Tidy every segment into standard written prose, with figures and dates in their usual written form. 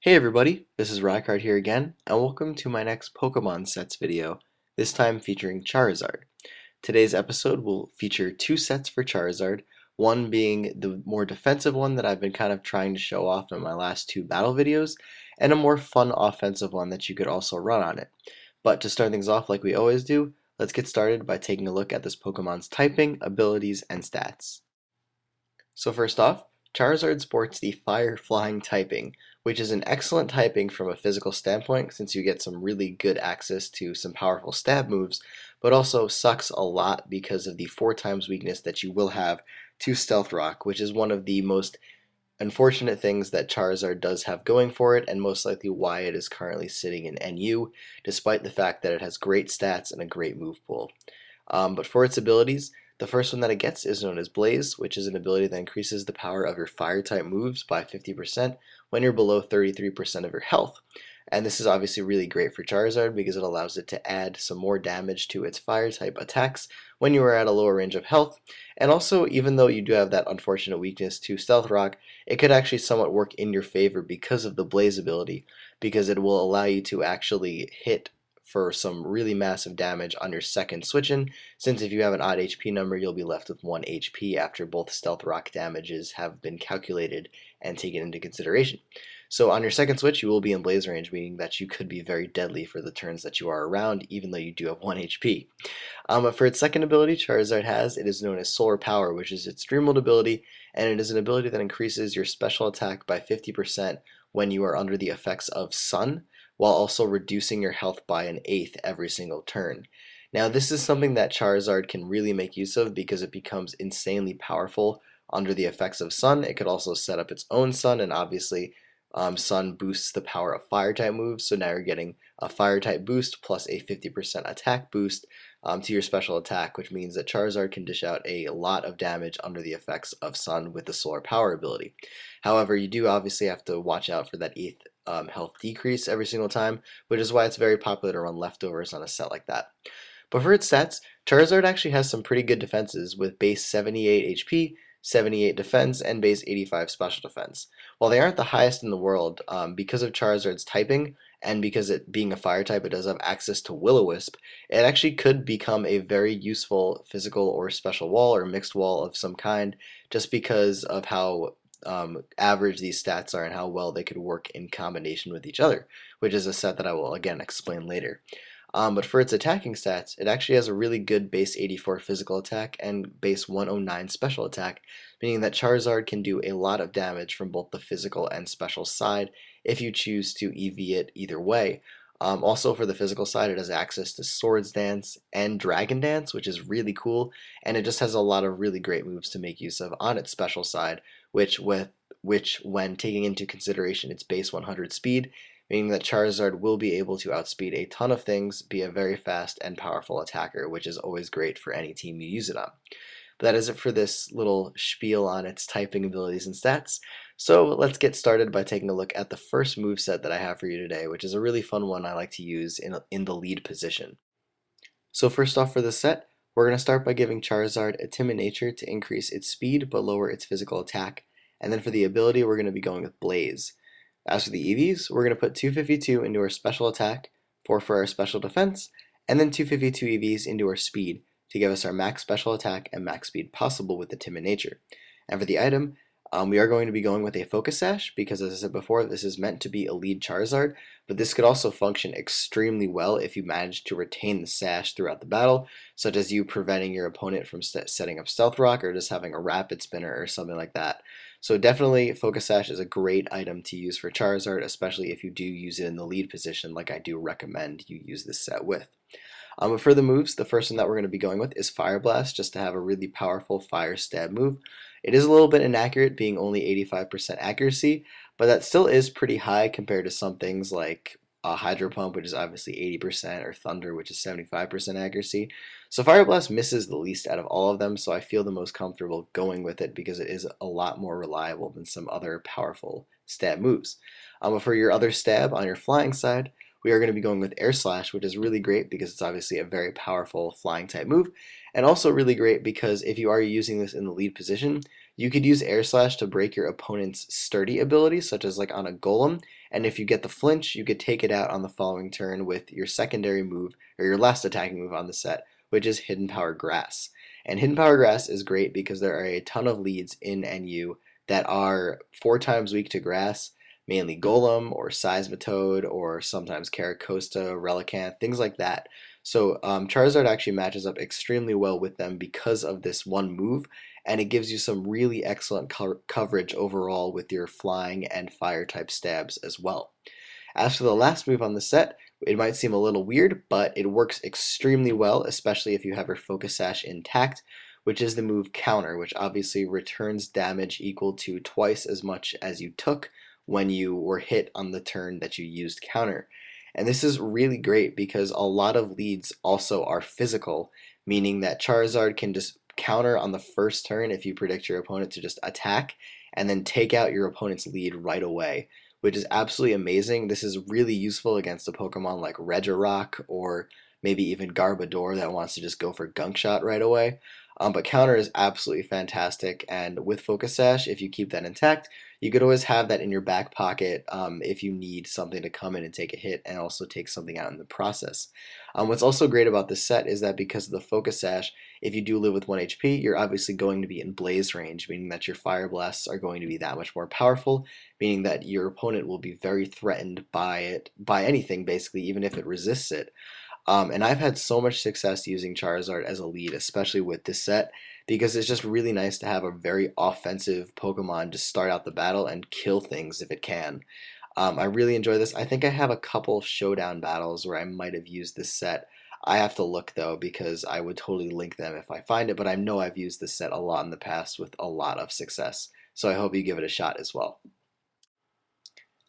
Hey everybody, this is Rykard here again, and welcome to my next Pokemon sets video, this time featuring Charizard. Today's episode will feature two sets for Charizard, one being the more defensive one that I've been kind of trying to show off in my last two battle videos, and a more fun offensive one that you could also run on it. But to start things off like we always do, let's get started by taking a look at this Pokemon's typing, abilities, and stats. So first off, Charizard sports the Fire Flying typing, which is an excellent typing from a physical standpoint since you get some really good access to some powerful stab moves, but also sucks a lot because of the 4 times weakness that you will have to Stealth Rock, which is one of the most unfortunate things that Charizard does have going for it, and most likely why it is currently sitting in NU, despite the fact that it has great stats and a great move pool. But for its abilities, the first one that it gets is known as Blaze, which is an ability that increases the power of your Fire-type moves by 50% when you're below 33% of your health. And this is obviously really great for Charizard because it allows it to add some more damage to its Fire-type attacks when you are at a lower range of health. And also, even though you do have that unfortunate weakness to Stealth Rock, it could actually somewhat work in your favor because of the Blaze ability, because it will allow you to actually hit for some really massive damage on your second switch-in, since if you have an odd HP number, you'll be left with 1 HP after both Stealth Rock damages have been calculated and taken into consideration. So on your second switch, you will be in Blaze range, meaning that you could be very deadly for the turns that you are around, even though you do have 1 HP. But for its second ability Charizard has, it is known as Solar Power, which is its Dream World ability, and it is an ability that increases your special attack by 50% when you are under the effects of Sun, while also reducing your health by an eighth every single turn. Now this is something that Charizard can really make use of because it becomes insanely powerful under the effects of Sun. It could also set up its own Sun, and obviously Sun boosts the power of Fire-type moves, so now you're getting a Fire-type boost plus a 50% attack boost to your special attack, which means that Charizard can dish out a lot of damage under the effects of Sun with the Solar Power ability. However, you do obviously have to watch out for that eighth health decrease every single time, which is why it's very popular to run leftovers on a set like that. But for its stats, Charizard actually has some pretty good defenses with base 78 HP, 78 defense, and base 85 special defense. While they aren't the highest in the world, because of Charizard's typing, and because it being a fire type, it does have access to Will-O-Wisp, it actually could become a very useful physical or special wall or mixed wall of some kind, just because of how average these stats are and how well they could work in combination with each other, which is a set that I will again explain later. But for its attacking stats, it actually has a really good base 84 physical attack and base 109 special attack, meaning that Charizard can do a lot of damage from both the physical and special side if you choose to EV it either way. Also for the physical side, it has access to Swords Dance and Dragon Dance, which is really cool, and it just has a lot of really great moves to make use of on its special side, which when taking into consideration its base 100 speed, meaning that Charizard will be able to outspeed a ton of things, be a very fast and powerful attacker, which is always great for any team you use it on. But that is it for this little spiel on its typing abilities and stats. So let's get started by taking a look at the first moveset that I have for you today, which is a really fun one I like to use in the lead position. So first off for this set, we're going to start by giving Charizard a Timid Nature to increase its speed but lower its physical attack. And then for the ability, we're going to be going with Blaze. As for the EVs, we're going to put 252 into our special attack, 4 for our special defense, and then 252 EVs into our speed to give us our max special attack and max speed possible with the Timid Nature. And for the item, we are going to be going with a Focus Sash because, as I said before, this is meant to be a lead Charizard, but this could also function extremely well if you manage to retain the Sash throughout the battle, such as you preventing your opponent from setting up Stealth Rock or just having a Rapid Spinner or something like that. So definitely Focus Sash is a great item to use for Charizard, especially if you do use it in the lead position like I do recommend you use this set with. But for the moves, the first one that we're going to be going with is Fire Blast, just to have a really powerful fire stab move. It is a little bit inaccurate, being only 85% accuracy, but that still is pretty high compared to some things like Hydro Pump, which is obviously 80%, or Thunder, which is 75% accuracy. So Fire Blast misses the least out of all of them, so I feel the most comfortable going with it because it is a lot more reliable than some other powerful stab moves. But for your other stab on your flying side, we are going to be going with Air Slash, which is really great because it's obviously a very powerful flying type move, and also really great because if you are using this in the lead position, You could use Air Slash to break your opponent's sturdy ability, such as like on a Golem, and if you get the flinch, you could take it out on the following turn with your secondary move, or your last attacking move on the set, which is Hidden Power Grass. And Hidden Power Grass is great because there are a ton of leads in NU that are 4 times weak to grass, mainly Golem or Seismitoad or sometimes Caracosta, Relicanth, things like that. So Charizard actually matches up extremely well with them because of this one move, and it gives you some really excellent coverage overall with your flying and fire type stabs as well. As for the last move on the set, it might seem a little weird, but it works extremely well, especially if you have your Focus Sash intact, which is the move Counter, which obviously returns damage equal to twice as much as you took when you were hit on the turn that you used Counter. And this is really great because a lot of leads also are physical, meaning that Charizard can just counter on the first turn if you predict your opponent to just attack, and then take out your opponent's lead right away, which is absolutely amazing. This is really useful against a Pokemon like Regirock or maybe even Garbodor that wants to just go for Gunk Shot right away. But counter is absolutely fantastic, and with Focus Sash, if you keep that intact, you could always have that in your back pocket if you need something to come in and take a hit and also take something out in the process. What's also great about this set is that because of the Focus Sash, if you do live with 1 HP, you're obviously going to be in Blaze range, meaning that your Fire Blasts are going to be that much more powerful, meaning that your opponent will be very threatened by it, by anything basically, even if it resists it. And I've had so much success using Charizard as a lead, especially with this set, because it's just really nice to have a very offensive Pokemon just start out the battle and kill things if it can. I really enjoy this. I think I have a couple showdown battles where I might have used this set. I have to look though because I would totally link them if I find it, but I know I've used this set a lot in the past with a lot of success. So I hope you give it a shot as well.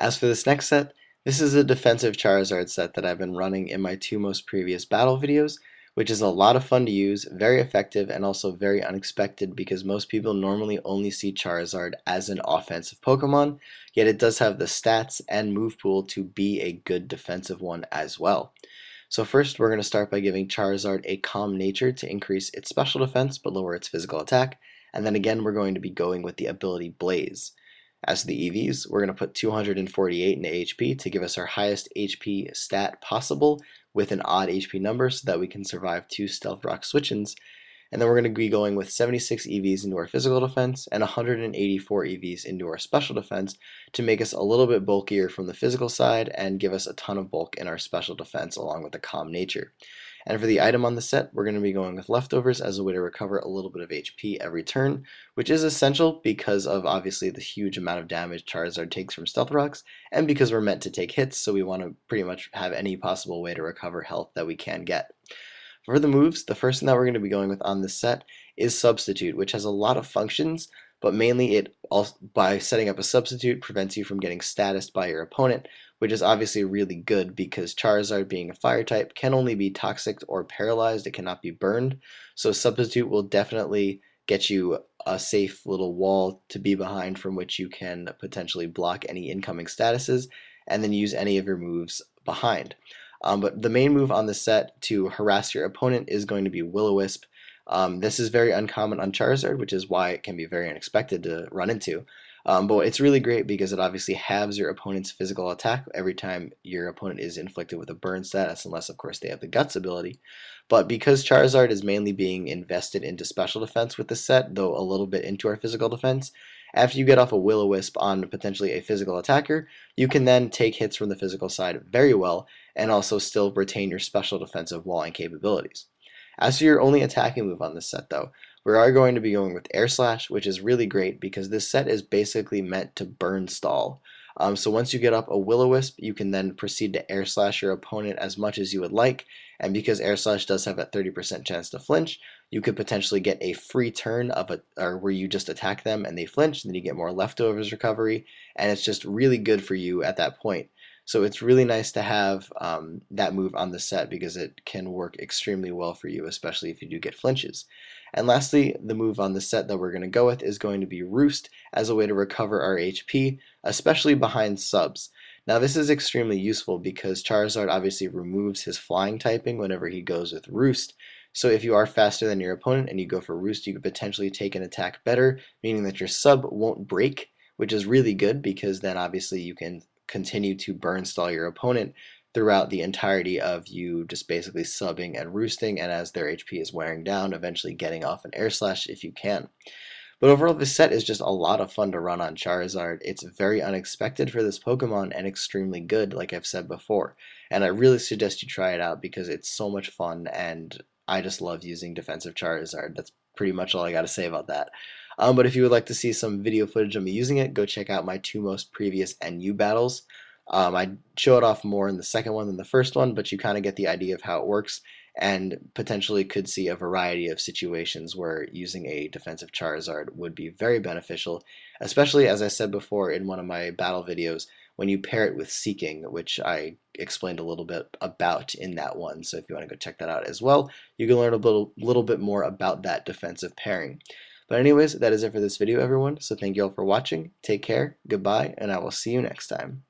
As for this next set, this is a defensive Charizard set that I've been running in my 2 most previous battle videos, which is a lot of fun to use, very effective, and also very unexpected because most people normally only see Charizard as an offensive Pokemon, yet it does have the stats and move pool to be a good defensive one as well. So first we're going to start by giving Charizard a Calm Nature to increase its special defense but lower its physical attack, and then again we're going to be going with the ability Blaze. As for the EVs, we're going to put 248 into HP to give us our highest HP stat possible with an odd HP number so that we can survive 2 Stealth Rock switch-ins. And then we're going to be going with 76 EVs into our physical defense and 184 EVs into our special defense to make us a little bit bulkier from the physical side and give us a ton of bulk in our special defense along with the Calm Nature. And for the item on the set, we're going to be going with Leftovers as a way to recover a little bit of HP every turn, which is essential because of obviously the huge amount of damage Charizard takes from Stealth Rocks, and because we're meant to take hits, so we want to pretty much have any possible way to recover health that we can get. For the moves, the first thing that we're going to be going with on this set is Substitute, which has a lot of functions, but mainly it also, by setting up a substitute, prevents you from getting statused by your opponent, which is obviously really good because Charizard, being a fire type, can only be toxic or paralyzed. It cannot be burned. So substitute will definitely get you a safe little wall to be behind from which you can potentially block any incoming statuses and then use any of your moves behind. But the main move on the set to harass your opponent is going to be Will-O-Wisp. This is very uncommon on Charizard, which is why it can be very unexpected to run into. But it's really great because it obviously halves your opponent's physical attack every time your opponent is inflicted with a burn status, unless of course they have the Guts ability. But because Charizard is mainly being invested into special defense with this set, though a little bit into our physical defense, after you get off a Will-O-Wisp on potentially a physical attacker, you can then take hits from the physical side very well and also still retain your special defensive walling capabilities. As for your only attacking move on this set though, we are going to be going with Air Slash, which is really great because this set is basically meant to burn stall. So once you get up a Will-O-Wisp, you can then proceed to Air Slash your opponent as much as you would like, and because Air Slash does have a 30% chance to flinch, you could potentially get a free turn of where you just attack them and they flinch, and then you get more leftovers recovery, and it's just really good for you at that point. So it's really nice to have that move on the set because it can work extremely well for you, especially if you do get flinches. And lastly, the move on the set that we're going to go with is going to be Roost as a way to recover our HP, especially behind subs. Now this is extremely useful because Charizard obviously removes his flying typing whenever he goes with Roost, So if you are faster than your opponent and you go for Roost, you could potentially take an attack better, meaning that your sub won't break, which is really good because then obviously you can continue to burn stall your opponent throughout the entirety of you just basically subbing and roosting, and as their HP is wearing down, eventually getting off an air slash if you can. But overall, this set is just a lot of fun to run on Charizard. It's very unexpected for this Pokemon and extremely good, like I've said before. And I really suggest you try it out because it's so much fun, and I just love using defensive Charizard. That's pretty much all I got to say about that. But if you would like to see some video footage of me using it, go check out my two most previous NU battles. I show it off more in the second one than the first one, but you kind of get the idea of how it works, and potentially could see a variety of situations where using a defensive Charizard would be very beneficial, especially as I said before in one of my battle videos, when you pair it with Seeking, which I explained a little bit about in that one. So if you want to go check that out as well, you can learn a little bit more about that defensive pairing. But anyways, that is it for this video, everyone. So thank you all for watching. Take care, goodbye, and I will see you next time.